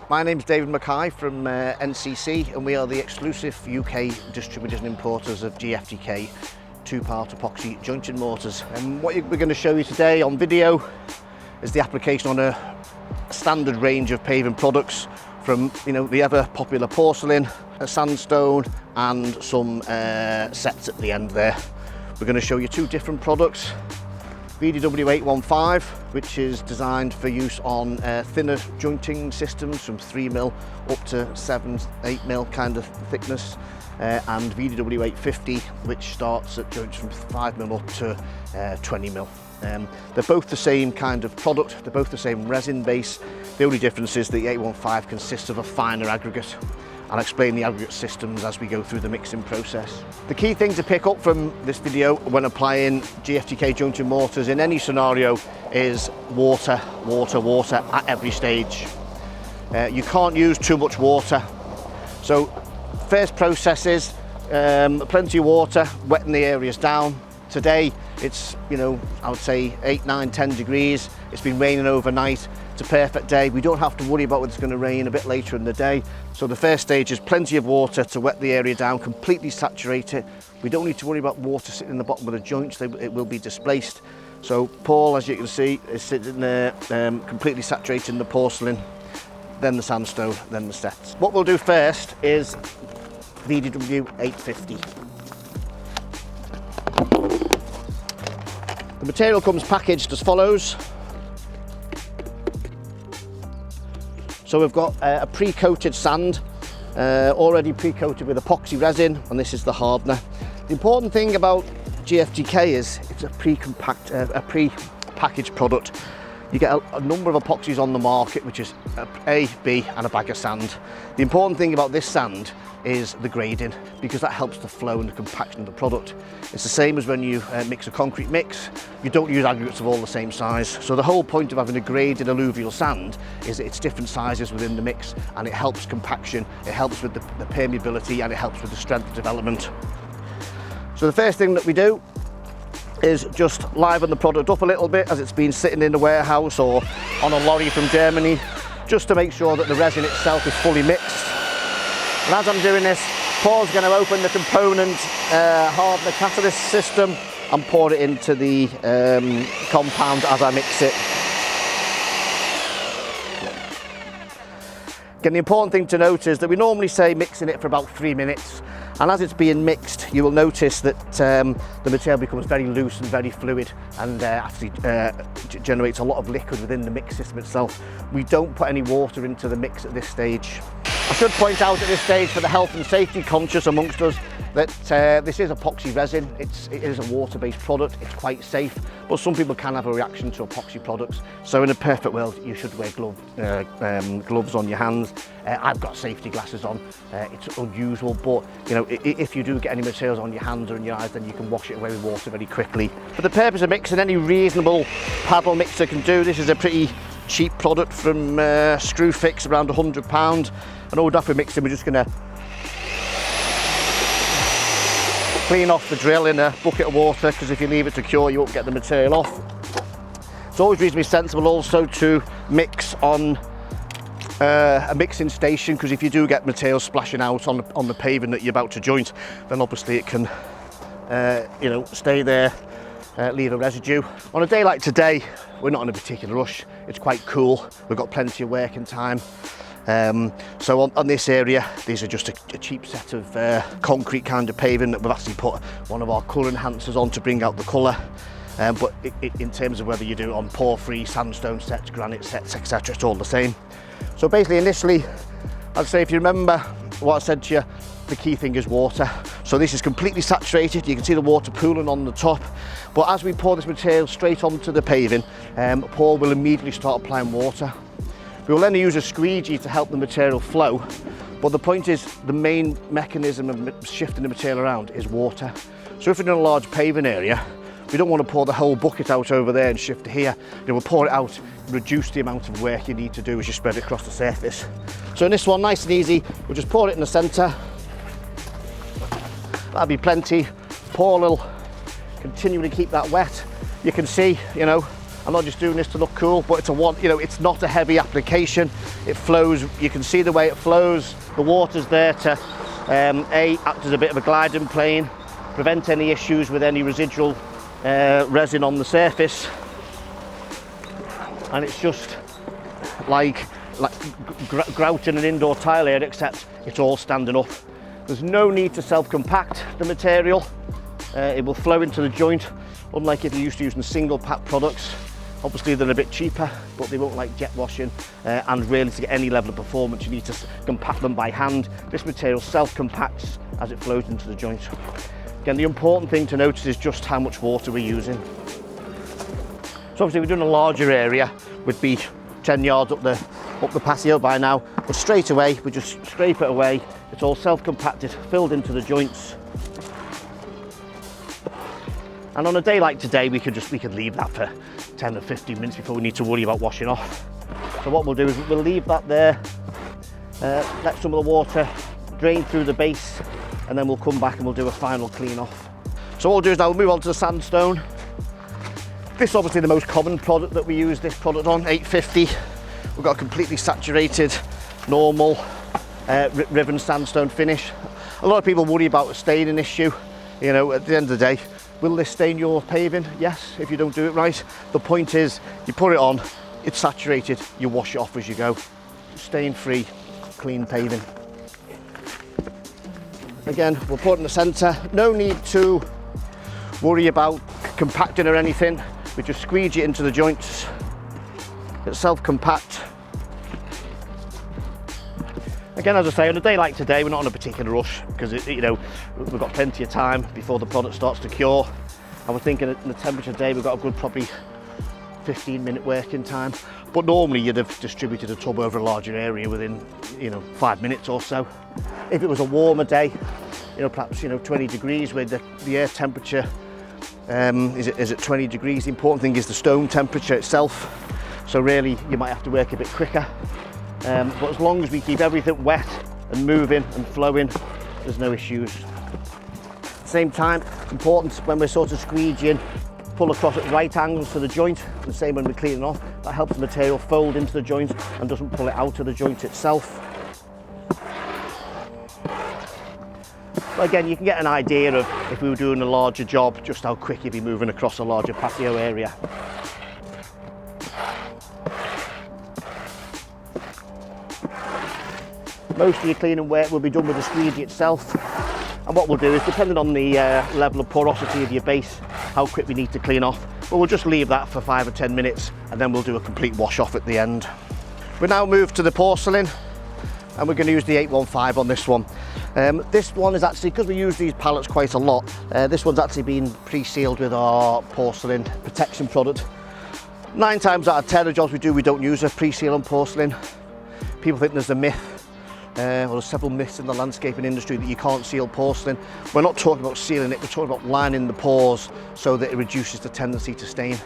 My name's David Mackay from NCC, and we are the exclusive UK distributors and importers of GFTK two-part epoxy jointed mortars. And what we're going to show you today on video is the application on a standard range of paving products from the ever popular porcelain, a sandstone and some sets at the end there. We're going to show you two different products. VDW 815, which is designed for use on thinner jointing systems from 3mm up to 7-8mm kind of thickness, and VDW 850, which starts at joints from 5mm up to 20mm. They're both the same kind of product, they're both the same resin base. The only difference is the 815 consists of a finer aggregate. I'll explain the aggregate systems as we go through the mixing process. The key thing to pick up from this video when applying GFTK jointed mortars in any scenario is water, water, water at every stage. You can't use too much water. So first process is plenty of water, wetting the areas down. Today it's, I would say 8, 9, 10 degrees. It's been raining overnight. It's a perfect day. We don't have to worry about whether it's going to rain a bit later in the day. So the first stage is plenty of water to wet the area down, completely saturate it. We don't need to worry about water sitting in the bottom of the joints, it will be displaced. So Paul, as you can see, is sitting there completely saturating the porcelain, then the sandstone, then the sets. What we'll do first is VDW 850. The material comes packaged as follows. So we've got a pre-coated sand, already pre-coated with epoxy resin, and this is the hardener. The important thing about GFTK is it's a pre-packaged product. You get a number of epoxies on the market, which is A, B, and a bag of sand. The important thing about this sand is the grading, because that helps the flow and the compaction of the product. It's the same as when you mix a concrete mix. You don't use aggregates of all the same size. So the whole point of having a graded alluvial sand is that it's different sizes within the mix, and it helps compaction, it helps with the permeability, and it helps with the strength development. So the first thing that we do is just liven the product up a little bit as it's been sitting in the warehouse or on a lorry from Germany, just to make sure that the resin itself is fully mixed. And as I'm doing this, Paul's going to open the component hardener catalyst system and pour it into the compound as I mix it. Again, the important thing to note is that we normally say mixing it for about 3 minutes, and as it's being mixed you will notice that the material becomes very loose and very fluid, and actually generates a lot of liquid within the mix system itself. We don't put any water into the mix at this stage. I should point out at this stage, for the health and safety conscious amongst us, that this is epoxy resin. It is a water-based product. It's quite safe, but some people can have a reaction to epoxy products. So in a perfect world, you should wear gloves on your hands. I've got safety glasses on. It's unusual, but if you do get any materials on your hands or in your eyes, then you can wash it away with water very quickly. For the purpose of mixing, any reasonable paddle mixer can do. This is a pretty cheap product from Screwfix, around £100. And all after mixing, we're just going to clean off the drill in a bucket of water, because if you leave it to cure, you won't get the material off. It's always reasonably sensible also to mix on a mixing station, because if you do get material splashing out on the paving that you're about to joint, then obviously it can stay there, leave a residue. On a day like today, we're not in a particular rush. It's quite cool. We've got plenty of working time. So on this area, these are just a cheap set of concrete kind of paving that we've actually put one of our colour enhancers on to bring out the colour. But in terms of whether you do it on porphyry, sandstone sets, granite sets, etc., it's all the same. So basically, initially, I'd say if you remember what I said to you, the key thing is water. So this is completely saturated. You can see the water pooling on the top. But as we pour this material straight onto the paving, Paul will immediately start applying water. We will then use a squeegee to help the material flow, but the point is the main mechanism of shifting the material around is water. So if we're in a large paving area, we don't want to pour the whole bucket out over there and shift it here. We'll pour it out, reduce the amount of work you need to do as you spread it across the surface. So in this one, nice and easy, we'll just pour it in the centre. That'll be plenty. Paul will continually keep that wet. You can see, I'm not just doing this to look cool, but it's a one, you know, it's not a heavy application. It flows, you can see the way it flows. The water's there to act as a bit of a gliding plane, prevent any issues with any residual resin on the surface. And it's just like grouting an indoor tile area, except it's all standing up. There's no need to self-compact the material. It will flow into the joint, unlike if you're used to using single pack products. Obviously they're a bit cheaper, but they won't like jet washing, and really to get any level of performance you need to compact them by hand. This material self-compacts as it flows into the joint. Again, the important thing to notice is just how much water we're using. So obviously we're doing a larger area, would be 10 yards up the patio by now, but straight away we just scrape it away. It's all self-compacted, filled into the joints. And on a day like today, we could leave that for 10 or 15 minutes before we need to worry about washing off. So what we'll do is we'll leave that there, let some of the water drain through the base, and then we'll come back and we'll do a final clean off. So what we'll do is now we'll move on to the sandstone. This is obviously the most common product that we use this product on, 850. We've got a completely saturated, normal riven sandstone finish. A lot of people worry about a staining issue. You know, at the end of the day, will this stain your paving? Yes, if you don't do it right. The point is, you put it on, it's saturated, you wash it off as you go. Stain-free, clean paving. Again, we'll put it in the centre. No need to worry about compacting or anything. We just squeeze it into the joints. It's self-compact. Again, as I say, on a day like today, we're not on a particular rush because you know, we've got plenty of time before the product starts to cure. And we're thinking at the temperature today, we've got a good probably 15-minute working time. But normally you'd have distributed a tub over a larger area within, you know, 5 minutes or so. If it was a warmer day, you know, perhaps, you know, 20 degrees where the air temperature is at 20 degrees. The important thing is the stone temperature itself. So really, you might have to work a bit quicker. But as long as we keep everything wet and moving and flowing, there's no issues. At the same time, it's important when we're sort of squeegeing, pull across at right angles to the joint. The same when we're cleaning off. That helps the material fold into the joint and doesn't pull it out of the joint itself. But again, you can get an idea of, if we were doing a larger job, just how quick you'd be moving across a larger patio area. Most of your cleaning work will be done with the squeegee itself. And what we'll do is, depending on the level of porosity of your base, how quick we need to clean off, but we'll just leave that for 5 or 10 minutes and then we'll do a complete wash off at the end. We now move to the porcelain, and we're going to use the 815 on this one. This one is actually, because we use these pallets quite a lot, this one's actually been pre-sealed with our porcelain protection product. 9 times out of 10 of jobs we do, we don't use a pre-seal on porcelain. People think there's a myth. Well, there's several myths in the landscaping industry that you can't seal porcelain. We're not talking about sealing it, we're talking about lining the pores so that it reduces the tendency to stain.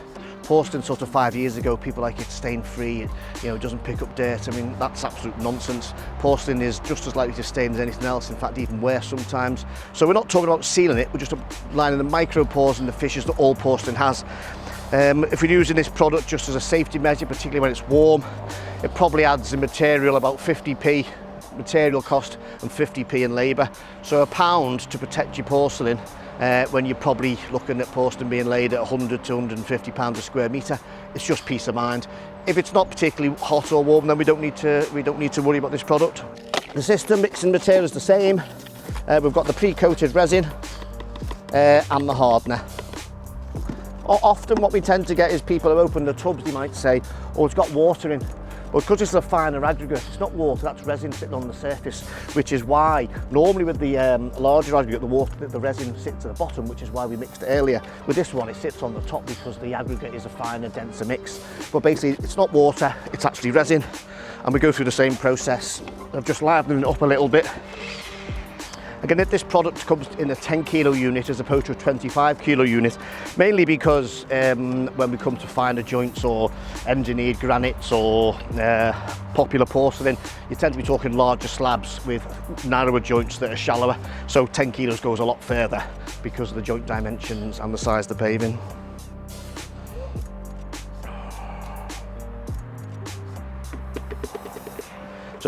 Porcelain sort of 5 years ago, people like it stain free, you know, it doesn't pick up dirt. I mean, that's absolute nonsense. Porcelain is just as likely to stain as anything else, in fact even worse sometimes. So we're not talking about sealing it, we're just lining the micro pores and the fissures that all porcelain has. If we're using this product just as a safety measure, particularly when it's warm, it probably adds in material about 50p material cost and 50p in labour. So £1 to protect your porcelain when you're probably looking at porcelain being laid at 100 to 150 pounds a square metre, it's just peace of mind. If it's not particularly hot or warm, then we don't need to worry about this product. The system mixing material is the same. We've got the pre-coated resin and the hardener. Often what we tend to get is people who open the tubs, they might say, oh, it's got water in. But because it's a finer aggregate, it's not water, that's resin sitting on the surface, which is why normally with the larger aggregate, the resin sits at the bottom, which is why we mixed it earlier. With this one, it sits on the top because the aggregate is a finer, denser mix. But basically, it's not water, it's actually resin. And we go through the same process of just livening it up a little bit. Again, this product comes in a 10 kilo unit as opposed to a 25 kilo unit, mainly because when we come to finer joints or engineered granites or popular porcelain, you tend to be talking larger slabs with narrower joints that are shallower. So 10 kilos goes a lot further because of the joint dimensions and the size of the paving.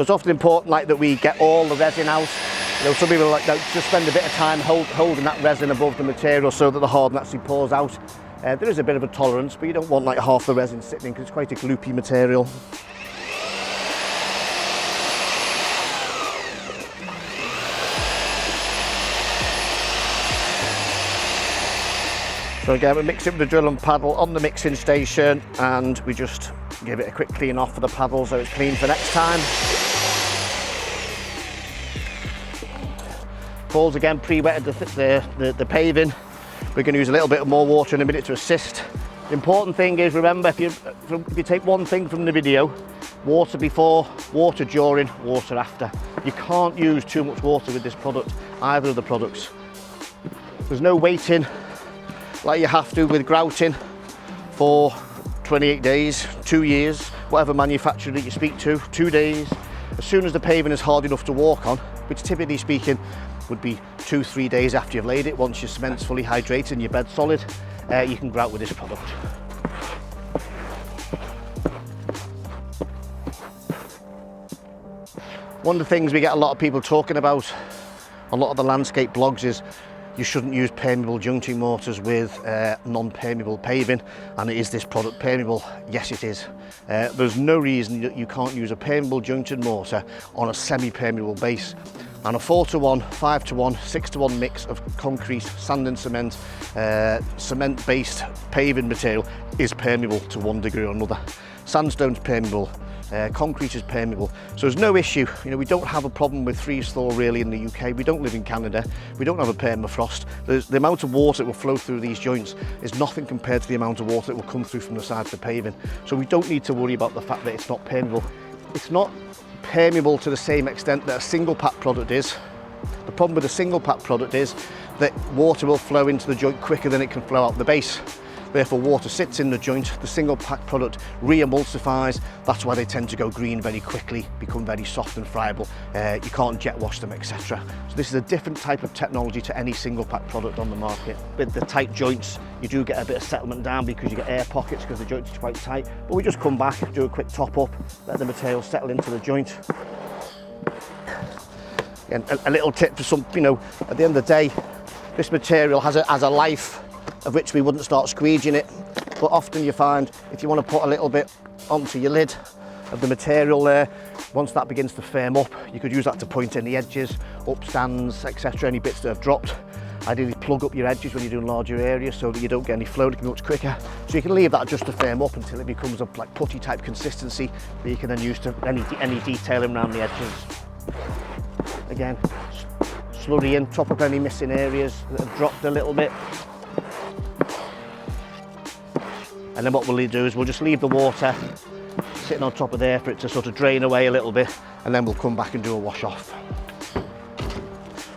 So it's often important like that we get all the resin out. You know, some people like that just spend a bit of time holding that resin above the material so that the hardening actually pours out. There is a bit of a tolerance, but you don't want like half the resin sitting in because it's quite a gloopy material. So again, we mix it with the drill and paddle on the mixing station, and we just give it a quick clean off for the paddle so it's clean for next time. Paul's again pre-wetted the paving. We're going to use a little bit more water in a minute to assist. The important thing is, remember, if you take one thing from the video, water before, water during, water after. You can't use too much water with this product, either of the products. There's no waiting like you have to with grouting for 28 days, 2 years, whatever manufacturer that you speak to, 2 days. As soon as the paving is hard enough to walk on, which typically speaking would be 2-3 days after you've laid it, once your cement's fully hydrated and your bed's solid, you can grout with this product. One of the things we get a lot of people talking about, a lot of the landscape blogs, is you shouldn't use permeable jointing mortars with non-permeable paving, and it is this product permeable? Yes, it is. There's no reason that you can't use a permeable jointed mortar on a semi-permeable base. And a 4-to-1, 5-to-1, 6-to-1 mix of concrete, sand and cement, cement-based paving material is permeable to one degree or another. Sandstone's permeable, concrete is permeable, so there's no issue. You know, we don't have a problem with freeze-thaw really in the UK. We don't live in Canada. We don't have a permafrost. The amount of water that will flow through these joints is nothing compared to the amount of water that will come through from the side of the paving. So we don't need to worry about the fact that it's not permeable. It's not permeable to the same extent that a single pack product is. The problem with a single pack product is that water will flow into the joint quicker than it can flow out the base. Therefore, water sits in the joint. The single pack product re-emulsifies. That's why they tend to go green very quickly, become very soft and friable. You can't jet wash them, etc. So this is a different type of technology to any single pack product on the market. With the tight joints, you do get a bit of settlement down because you get air pockets because the joint is quite tight. But we just come back, do a quick top up, let the material settle into the joint. And a little tip for some, you know, at the end of the day, this material has a life of which we wouldn't start squeegeing it, but often you find if you want to put a little bit onto your lid of the material there, once that begins to firm up, you could use that to point any edges, up stands, etc., any bits that have dropped. Ideally plug up your edges when you're doing larger areas so that you don't get any flow, it can be much quicker. So you can leave that just to firm up until it becomes a like putty type consistency that you can then use to any detailing around the edges. Again, slurry in, top up any missing areas that have dropped a little bit. And then what we'll do is we'll just leave the water sitting on top of there for it to sort of drain away a little bit, and then we'll come back and do a wash off.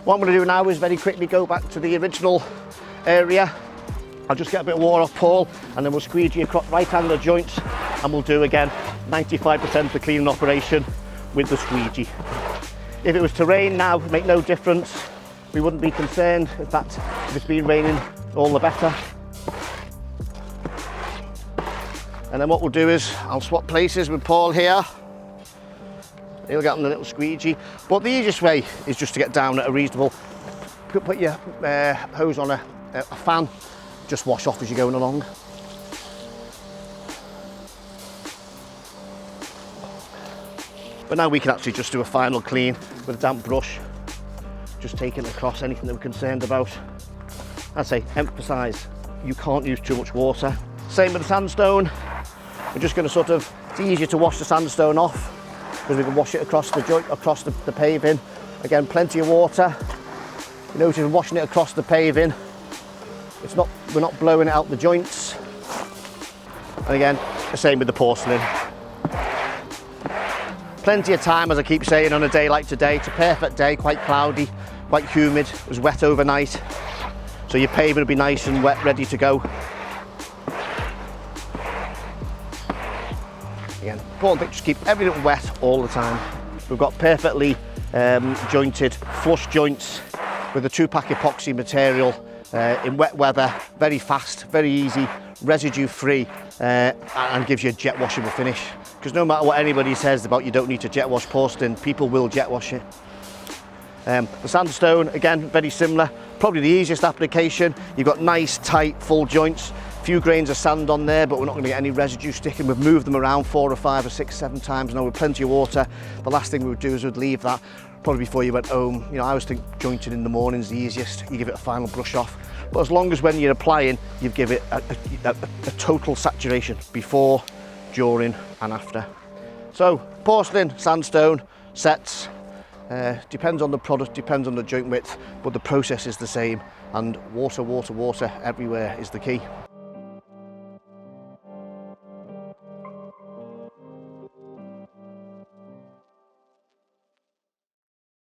What I'm going to do now is very quickly go back to the original area. I'll just get a bit of water off Paul, and then we'll squeegee across right hand of the joints, and we'll do again 95% of the cleaning operation with the squeegee. If it was to rain now, it would make no difference. We wouldn't be concerned. In fact, if it's been raining, all the better. And then what we'll do is I'll swap places with Paul here. He'll get on the little squeegee. But the easiest way is just to get down at a reasonable, put your hose on a fan, just wash off as you're going along. But now we can actually just do a final clean with a damp brush, just taking across anything that we're concerned about. I'd say emphasise, you can't use too much water. Same with the sandstone. We're just going to sort of, it's easier to wash the sandstone off because we can wash it across the joint, across the paving. Again, plenty of water. You notice we're washing it across the paving. We're not blowing it out the joints. And again, the same with the porcelain. Plenty of time, as I keep saying, on a day like today. It's a perfect day, quite cloudy, quite humid. It was wet overnight. So your paving will be nice and wet, ready to go. Again, important thing, just keep everything wet all the time. We've got perfectly jointed flush joints with a 2-pack epoxy material in wet weather, very fast, very easy, residue free, and gives you a jet washable finish. Because no matter what anybody says about you don't need to jet wash porcelain, people will jet wash it. The sandstone, again, very similar, probably the easiest application. You've got nice, tight, full joints, few grains of sand on there, but we're not going to get any residue sticking. We've moved them around 4 or 5 or 6, 7 times now with plenty of water. The last thing we would do is we'd leave that probably before you went home. You know, I always think jointing in the morning is the easiest. You give it a final brush off. But as long as when you're applying, you give it a total saturation before, during and after. So porcelain, sandstone, sets, depends on the product, depends on the joint width, but the process is the same, and water, water, water everywhere is the key.